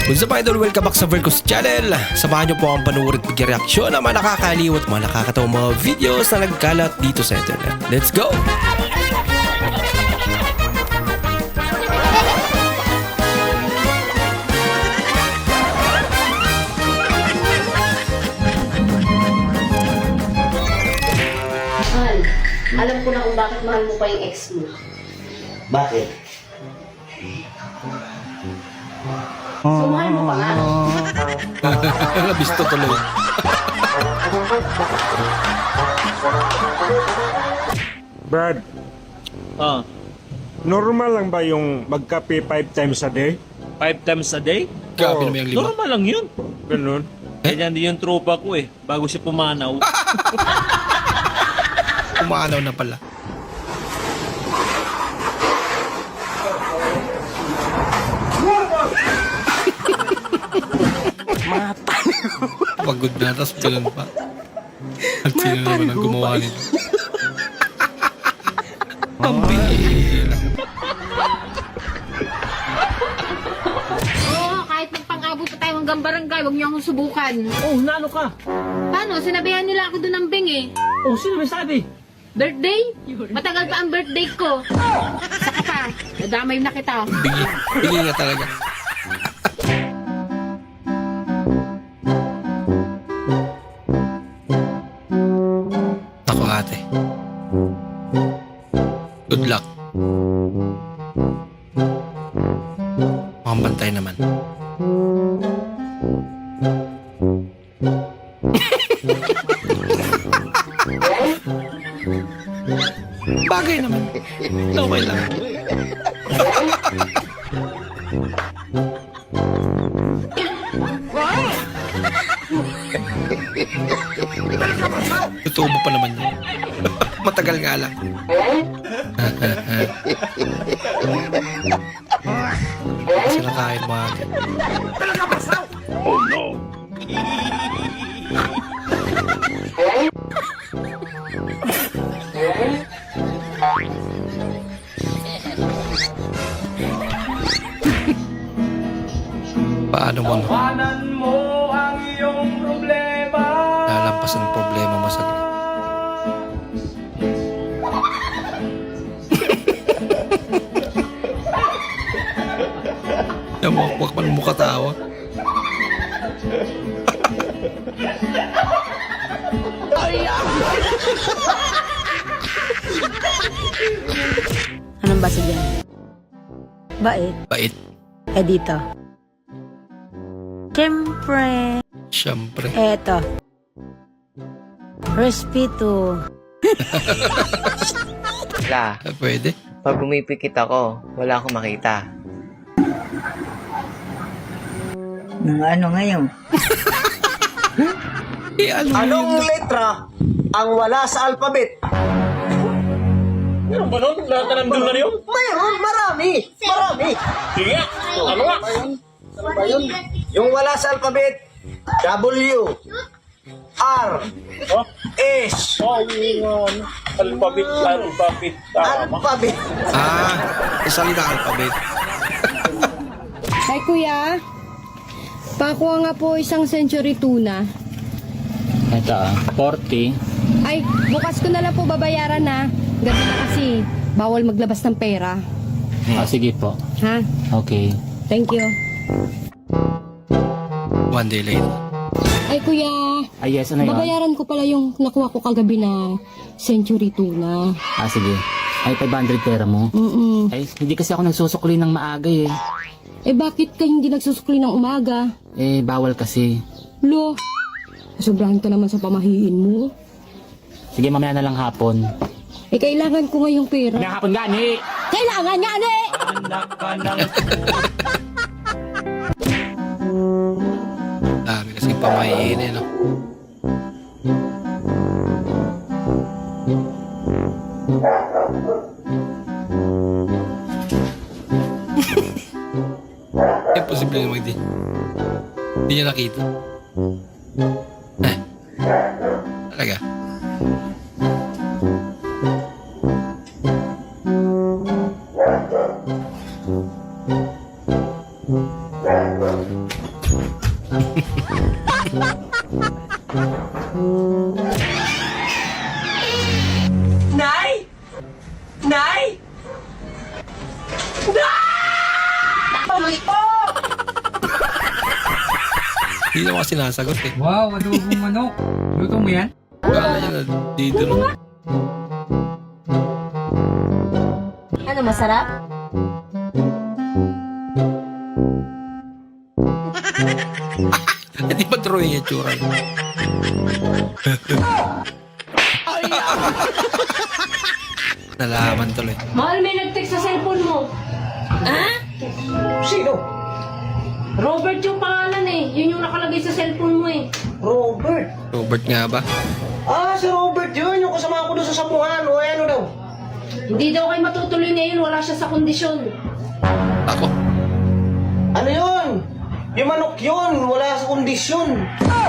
What's up idol? Welcome back sa Vercos Channel. Samahan niyo po ang panuorin at reaksyon ng mga nakakaliw at mga nakakatawang mga videos na nagkalat dito sa internet. Let's go! Mahal, alam ko na kung bakit mahal mo pa yung ex mo. Bakit? So, mahal mo pa nga. Nabisto tuloy. Brad, normal lang ba yung magkape 5 times a day? 5 times a day? Grabe naman yung lima. Normal lang yun. Ganun. Ganyan din yung tropa ko eh. Bago siya pumanaw. Umanaw na pala. Pagod na, tapos ganun pa. At sino naman ang gumawa nito? Ang bihira. Oo, kahit magpang-abot pa tayo hanggang barangay, huwag niyo akong subukan. Oh, nalo ka. Paano? Sinabihan nila ako doon ng Bing eh. Oh, sino may sabi? Birthday? Matagal pa ang birthday ko. Saka pa, nadamay na kita. Bigi nga talaga. Ako ate. Good luck. Mukhang bantay naman. Bagay naman. Okay lang. Tutubo pa naman yun. Matagal nga lang. Kasi nakain mo agad. Paano mo, no? Lalampas ang problema mo sa Namukwak pa ng mukha tawa. Anong basa dyan? Bait. Bait. Eh dito. Siyempre. Siyempre. Eto. Respeto. La, Pwede. pag pumipikit ako, wala akong makita. Ano ngayon? Eh, ano Anong yun? letra ang wala sa alphabet? Meron ba nun? Lahat na nandun na yun? Mayroon, marami. Marami. Sige nga. Ano nga? Ano ba yun? Yung wala sa alphabet, W, R, Oh, S, oh yun. Alphabet. Tama. alphabet. Salita alphabet. Ay kuya, pakuha nga po isang century tuna. Ito 40. Ay, bukas ko na lang po babayaran na. Gabi na kasi, bawal maglabas ng pera. Sige po. Ha? Okay. Thank you. One day later. Ay kuya, Ay, yes. Ano yun? babayaran ko pala yung nakuha ko kagabi na century tuna. Sige. Ay, 500 pera mo. Ay, hindi kasi ako nagsusukli ng maaga eh. Eh bakit ka hindi nagsusukli ng umaga? Eh, bawal kasi. Lo, sobrahan ka naman sa pamahiin mo. Sige, mamaya na lang hapon. Eh kailangan ko ngayong pera. Mamaya hapon gani! Kailangan nga eh! Anak ka ng... Dami kasi pamahiin eh, no? Imposible naman din. Hindi niya nakita. Talaga. Hindi naman kasi sinasagot eh. Wow, adobong manok. Luto mo yan? Kala niya na dito naman. Ano, masarap? Hindi ba drawing yung tsura niya? Nalaman tuloy. Mahal, may nag-text sa cellphone mo. Sino? Robert yung pangalan eh. Yun yung nakalagay sa cellphone mo eh. Robert. Robert nga ba? Ah, si Robert yun. Yung kasama ko doon sa sambuhan. O ano daw? Hindi daw kayo matutuloy ngayon, wala siya sa kondisyon. Ako? Ano yun? Yung manok yun. Wala sa kondisyon.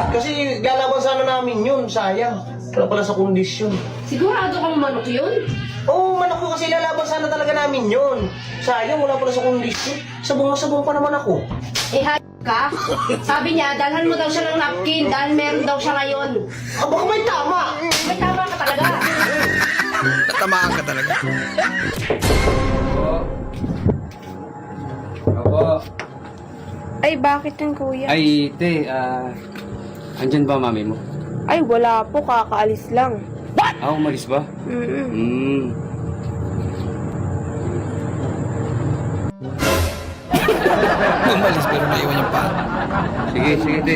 Kasi galaban sana namin yun. Sayang. Wala pala sa kondisyon. Sigurado kang manok yun? Oo, manok ko kasi lalaban sana talaga namin yun. Sayang, wala pala sa kondisyon. Sabong pa naman ako. Eh, ka? Sabi niya, dalhan mo daw siya ng napkin dahil meron daw siya ngayon. Ah, baka may tama. May tama ka talaga. Tatamaan ka talaga. Opo. Ay, bakit yun, kuya? Ay, te, andyan ba mami mo? Ay, wala po. Kakaalis lang. Ah, umalis ba? Umalis pero naiwan yung paa. Sige, sige, te.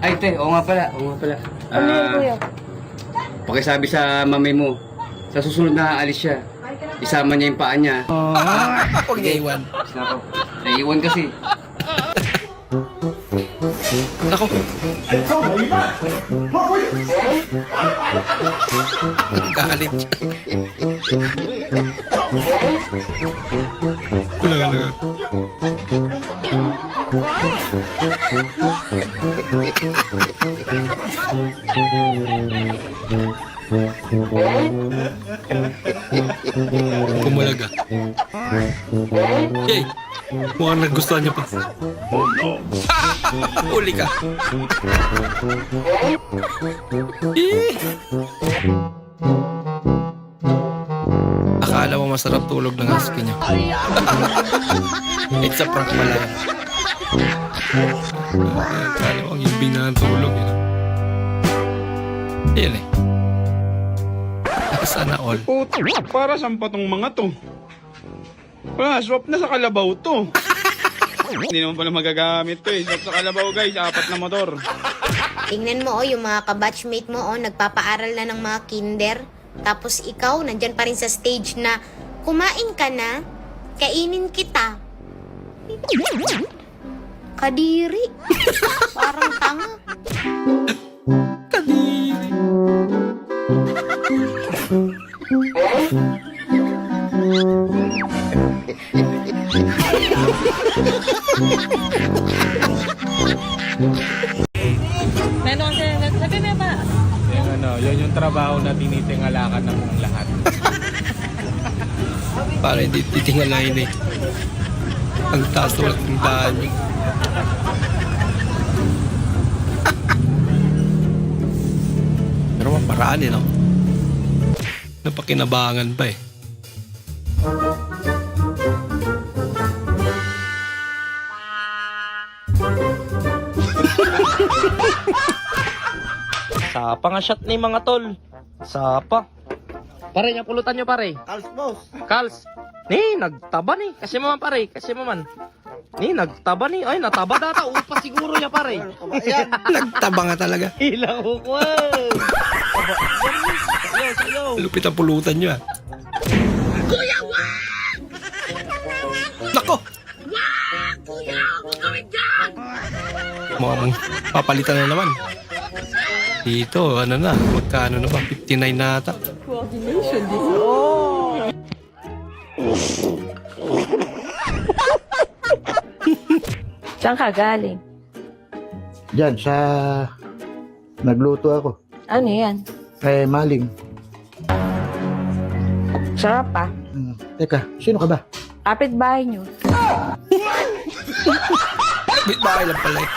Ay, te, oo nga pala. Ano yun, kuya? Pakisabi sa mami mo, sa susunod na aalis siya, isama niya yung paa niya. Huwag niya iwan. Nako, naiiwan kasi. Ako. Galit siya. Wala. Kumalaga. Yay! Mukhang nagustuhan niya pa. Uli ka. Akala mo masarap tulog ng husky niya. It's a prank pala. Akala mo ang ibig na tulog. Yan eh. Sana all. Puta, para saan pa tong mga to? Wala, swap na sa kalabaw to. Hindi naman pala magagamit to eh. Swap sa kalabaw guys, 4 na motor. Tingnan mo yung mga kabatchmate mo nagpapaaral na ng mga kinder. Tapos ikaw, nandyan pa rin sa stage na kumain ka na, kainin kita. Kadiri. Parang tanga. Yan yung trabaho na tinitingalakan ng lahat. Para hindi titingalain eh. Ang taas na ng daan niyo. Pero maparaan eh, no? Napakinabangan pa eh. Sapa nga shot ni mga tol. Sapa. Pare, niya pulutan nyo pare. Kals, boss. Kals. Ni, nagtaba ni. Kasi maman pare, kasi maman. Ni, nagtaba ni. Ay, nataba data. Upa siguro niya pare. Ayan. Nagtaba nga talaga. Ilang ukwan. Lupit ang pulutan nyo ah. Nako! Mukhang papalitan na naman. Dito, ano na, magkano na ba? 59 na ata. Saan ka galing? Diyan, sa... Nagluto ako. Ano yan? Maling. Sarap pa. Teka, sino ka ba? Kapit bahay nyo. Kapit bahay lang pala eh.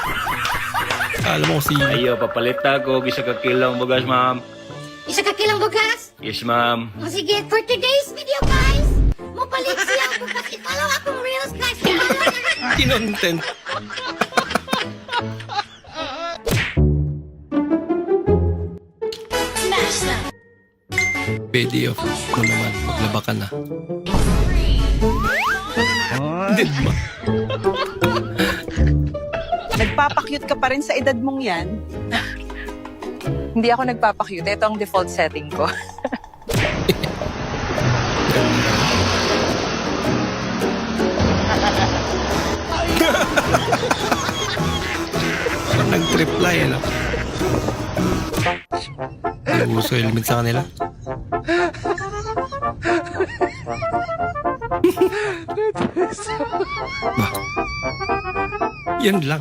Alam mo kung sino. Ayo, papalit ako. Gisa ka kilang bugas, ma'am. Isa ka kilang bugas? Yes, ma'am. O sige, for today's video guys, mapalit siya bukas. I-follow akong reels guys. I-follow na. Kinontent. Pwede off mo naman. Maglaba ka na. Hindi ba? Nagpapakyut ka pa rin sa edad mong yan. Hindi ako nagpapakyut. Ito ang default setting ko. Parang nag-triply eh, no? Uso helmet sa kanila. Bah. Yan lang.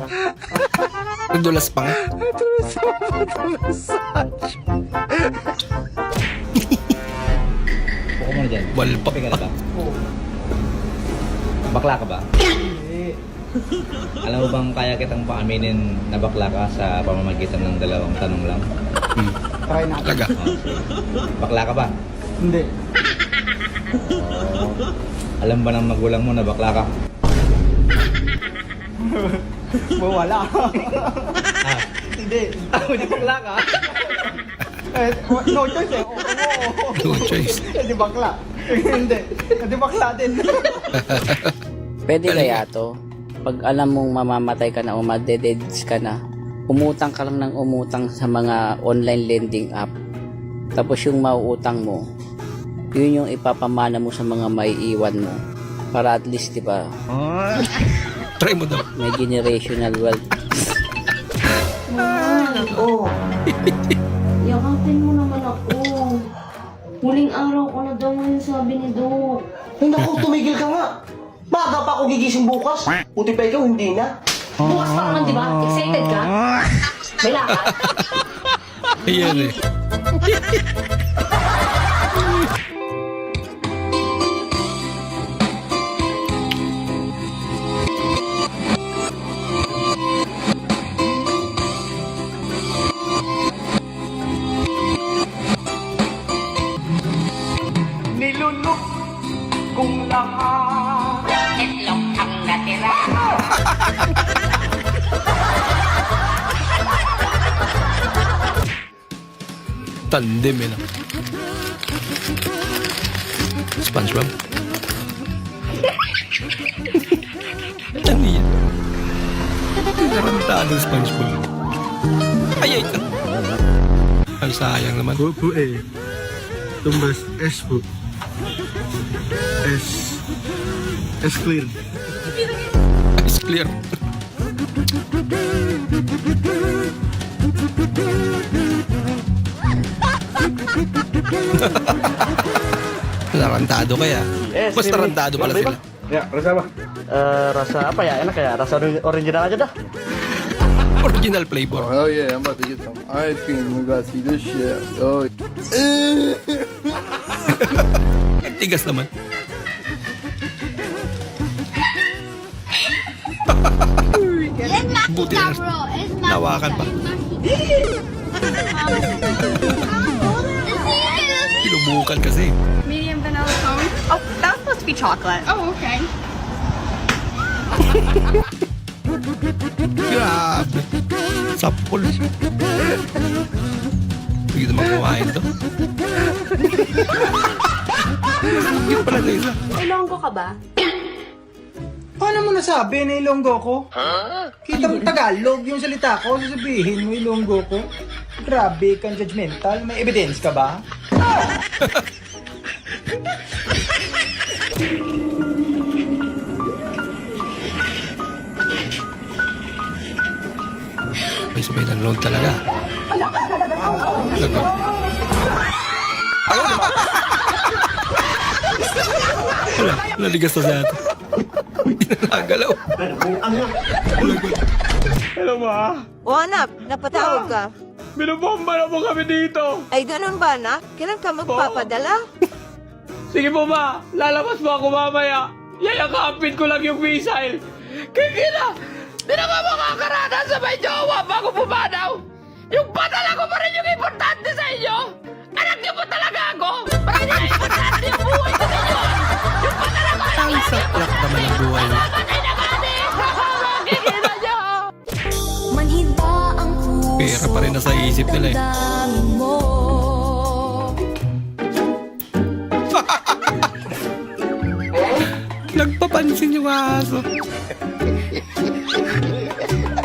Nadulas pa nga. Buko mo na dyan. Walpak Ka na pa. ba? Bakla ka ba? Alam mo bang kaya kitang paaminin na bakla ka sa pamamagitan ng dalawang tanong lang? Talaga. Bakla ka ba? Hindi. Alam ba ng magulang mo na bakla ka? Wala. Ah, Hindi. hindi bakla ka? No choice eh. No choice. Hindi bakla. Hindi. Hindi bakla din. Pwede kaya to? Pag alam mong mamamatay ka na o madededs ka na, umutang ka lang ng umutang sa mga online lending app. Tapos yung mauutang mo, yun yung ipapamana mo sa mga maiiwan mo. Para at least, di ba, Try mo daw. may generational wealth. Oh. Yakapin mo naman ako. Huling araw ko na daw ngayon sabi ni Doc. Ay naku, tumigil ka nga. Maaga pa ako gigising bukas. Buti pa ikaw, hindi na. Bukas pa naman, di ba? Excited ka? May lakad? Ayan eh. Nilunok kung lahat. Itlog ang natira. Tandem eh, no? SpongeBob? Ano yan? Narantado SpongeBob. Ay, ay! Ay, sayang naman. Po eh. Tumbas S po. S clear. It's clear. Narantado kaya. Mas narantado pala sila. Ya, rasa apa? Rasa apa ya? Enak ya? Rasa original aja dah. Original flavor. Oh yeah, I'm about to get some ice cream. We got to see this shit. Oh. Ang tigas naman. Buti na. Nawakan pa. Pinubukan kasi. Medium vanilla cone. Oh, that was supposed to be chocolate. Oh, okay. Grabe. Sapol. Hindi naman kumain to. Yun pala na isa. Ilonggo ka ba? Paano mo nasabi na Ilonggo ko? Kita mo Tagalog yung salita ko, sasabihin mo Ilonggo ko. Grabe kang judgmental. May evidence ka ba? May sabay ng load talaga. Lagot. Wala, naligas na sa atin. Hindi na nakagalaw. Hello, ma. O anak, napatawag ka. Binubomba na po kami dito. Ay, ganun ba anak? Kailan ka magpapadala? Sige po, ma. Lalabas po ako mamaya. Yayakapin ko lang yung missile. Kaya Di na ka makakarana sa may jowa bago pumanaw. Yung patala ko pa rin yung importante sa inyo. Anak niyo po talaga ako. Bakit niya importante yung buhay ko sa inyo? Yung patala ko Ang saklak naman ang buhay niya. patay na kami. Makikita niyo. Pera pa rin nasa isip nila eh. Nagpapansin yung aso.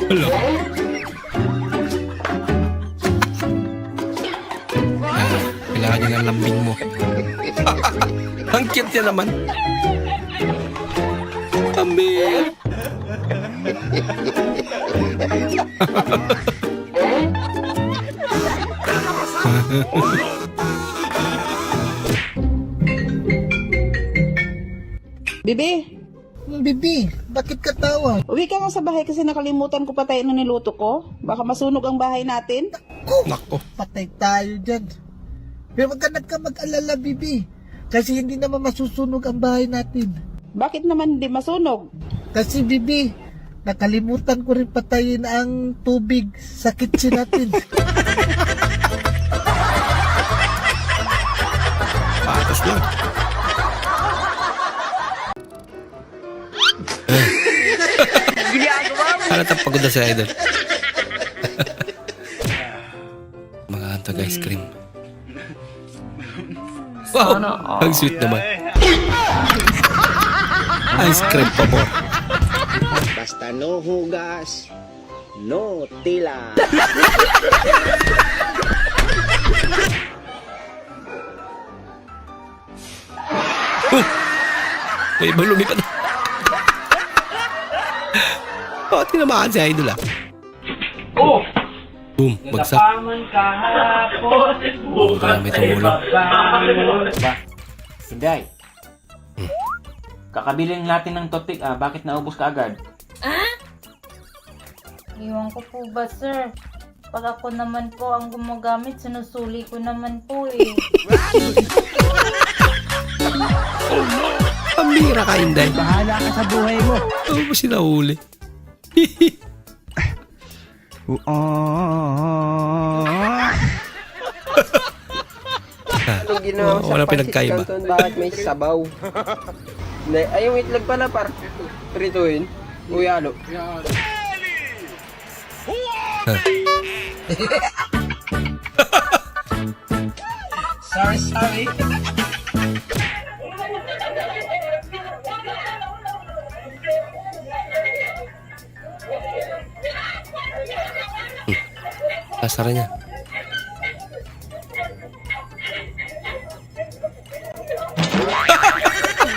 Hello. Kailangan niya ng lambing mo. Ang cute niya naman. Ambil. Bibi, Bibi, bakit ka tawa? uwi ka nga sa bahay kasi nakalimutan ko patay na niluto ko. Baka masunog ang bahay natin. Nako. Patay tayo dyan. Pero wag ka mag-alala, Bibi. Kasi hindi naman masusunog ang bahay natin. Bakit naman hindi masunog? Kasi, Bibi, nakalimutan ko rin patayin ang tubig sa kitchen natin. Patas lang. Halatang pagod na si Idol. Makakantag ice cream. Wow! Ang sweet naman. Ice cream pa po. Basta no hugas, no tila. May ibang lumipad. Bakit tinamaan si Idol ah? Oh! Boom, bagsak. Oh, marami tumulong. Ba, Inday. Kakabiling natin ng topic bakit naubos ka agad? Iwan ko po ba, sir? Pag ako naman po ang gumagamit, sinusuli ko naman po eh. Pambira ka, Inday. Bahala ka sa buhay mo. Ano mo sinahuli? Anong ginawa sa walang pinagkaiba. Canton? Bakit may sabaw? Ay, yung itlog pala prituin. Uyalo. Sorry. Kasara niya.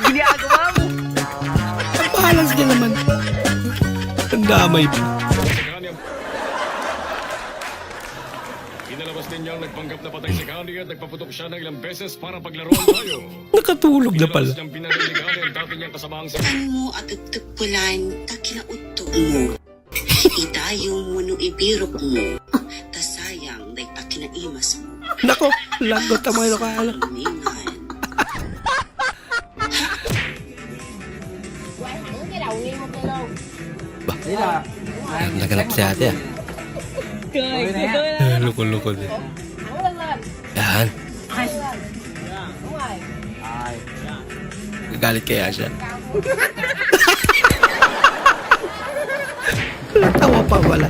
Ginagawa mo! Ang bahalas niya naman. Ang damay pa. Inalabas ninyang nagpanggap na patay si Candy at nagpaputok siya ng ilang beses para paglaruan tayo. Nakatulog na pala. Inalabas niyang pinarinig ni Candy ang dati niyang kasamaang si mo at tagpulan kakinauto mo. Idayong mo no ibirok mo. Tasayang day pakinaimas mo. Nako, lagot ang mga lokala. Ba? Naganap si ate ah. Lukol-lukol eh. Yan. Galit kaya siya. Tawa pa wala.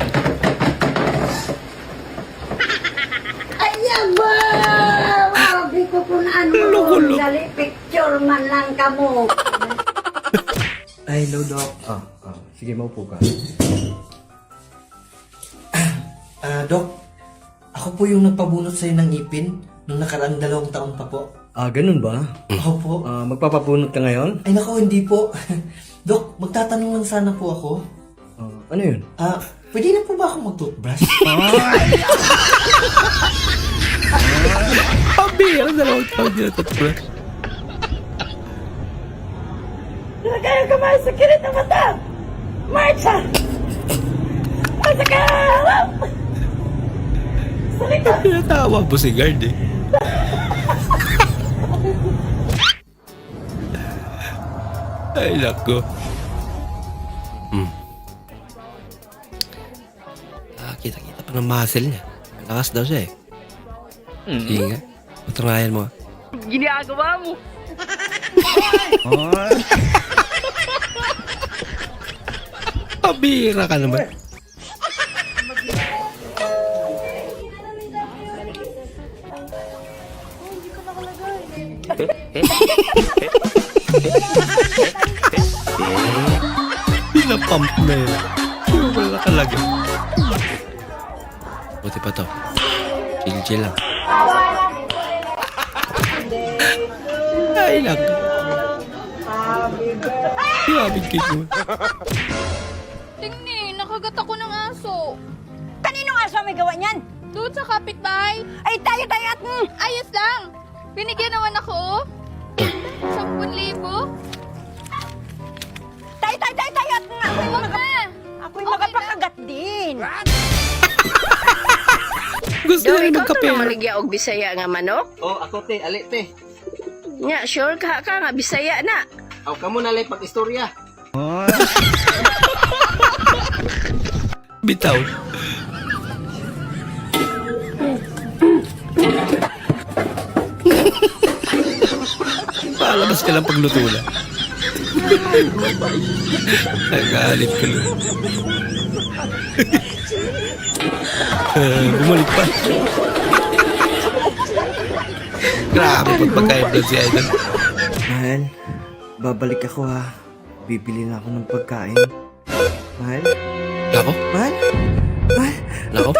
Ayan ba? Sabi ko kung ano Lukol-lukol. dali picture man lang kamo. Ay, hello, Doc. Sige, maupo ka. Doc, ako po yung nagpabunot sa'yo ng ipin nung nakaraang 2 taon pa po. Ganun ba? Ako po. Magpapabunot ka ngayon? Ay, naku, hindi po. Doc, magtatanong lang sana po ako. Ano yun? Pwede na po ba ako mag-toothbrush? Pambira, 2 taon din na toothbrush. Nagkaya kamay sa kirit ng mata! Marcha! Masakal! Salita! Tinatawa po si guard eh. Ay, lako. Kita-kita pa ng muscle niya. Malakas daw siya eh. Sige nga. Patungayan mo. Ginagawa mo. Pabira ka naman. Pinapump na yun. Wala talaga. Buti pa to. Chill lang. Ay lang. Grabe cake mo. Tingni, nakagat ako ng aso. Kaninong aso may gawa niyan? Doon sa kapitbahay. Ay, tayo at Ayos lang. Binigyan naman ako. 10,000. Tayo at Huwag na. Ako'y makapakagat din. Gusto rin magkape. Maligya og Bisaya nga manok? Oh, ako te, ali te. Nya, sure ka nga Bisaya na. Aw, kamo na lang pag-istorya. Bitaw. Palabas ka lang pagluto na. Nagalit ka lang. Bumalik pa. Grabe pagpagkain doon si Idol. Mahal, babalik ako ha. Bibili na ako ng pagkain. Mahal? Ako? Mahal? Mahal? Nako?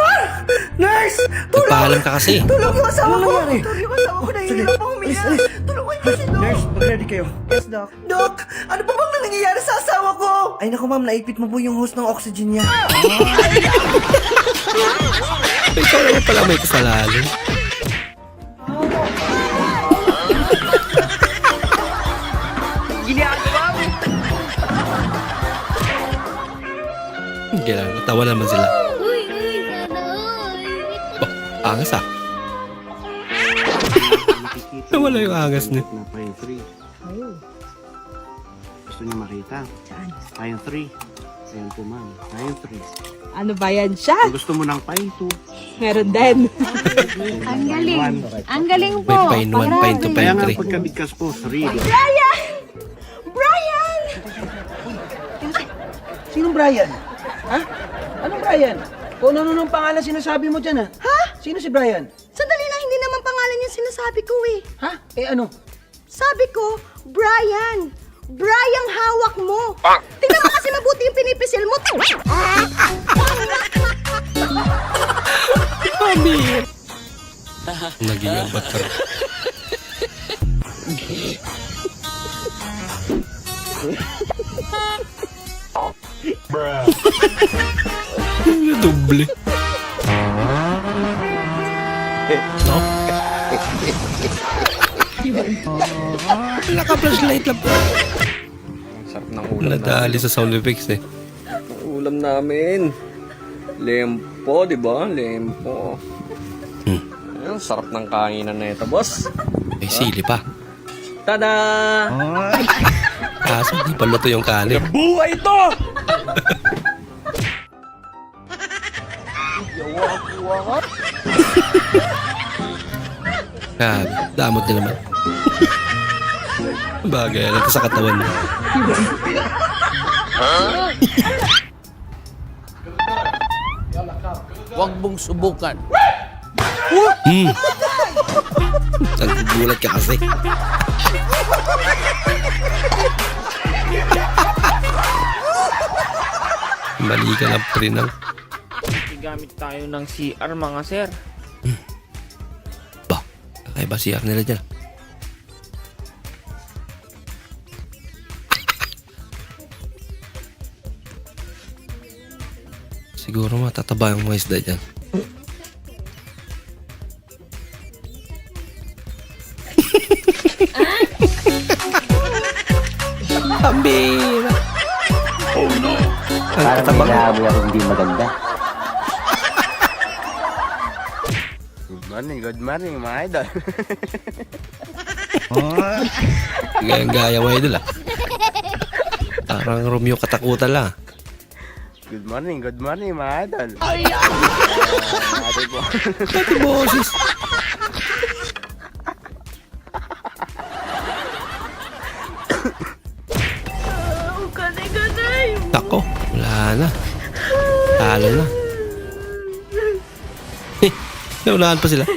Nurse! Nagpaalam ka kasi. Tulong yung asawa ko! Tulong yung asawa ko! Nahihirap ako huminga! Tulungan niyo si Doc! Nurse, mag-ready kayo. Yes, Doc. Doc! Ano pa bang nangyayari sa asawa ko? Ay naku ma'am, naipit mo po yung hose ng oxygen niya. Ikaw naman pala may kasalanan. Ginagawa mo. Hindi lang, natawa naman sila. Angas ah. Nawala yung angas niya. Na pine 3. Gusto niya makita? Saan? Pine 3. Ayan po ma'am. Pine 3. Ano ba yan siya? Kung gusto mo ng pine 2. Meron din. Ang galing. Ang galing po. May pine 1, pine 2, Kaya pine nga 3. pagkabigkas po, 3. Brian! Brian! Sinong Brian? Ha? Anong Brian? Kung ano nung pangalan sinasabi mo dyan, ha? Ha? Sino si Brian? Sandali lang, hindi naman pangalan yung sinasabi ko eh. Ha? Eh ano? Sabi ko, Brian. Brian hawak mo. Tingnan mo kasi mabuti yung pinipisil mo. Mami! Naging ambat ka. Doble. No? Naka-flashlight lang po. Sarap ng ulam Nadali sa sound effects eh. Ang ulam namin. Lempo, di ba? Lempo. Ang sarap ng kainan na ito, boss. May sili pa. Tada! Kaso di pa luto yung kanin. Buhay ito! Damot na naman. Bagay, alam ko sa katawan niya. Huwag mong subukan. Nagugulat ka kasi. Mali ka lang pa rin ang... Gamit tayo ng CR mga sir. Ba, kakaiba CR nila dyan. Siguro matataba yung mga isda dyan. Pambira! Oh no! Parang may naamoy ako hindi maganda. Good morning mga idol. Gayang-gaya mo idol ah. Parang Romeo katakutan lang. Good morning, mga idol. Ate po. Ate boses. Tako, wala na. Talo na. Naunahan pa sila.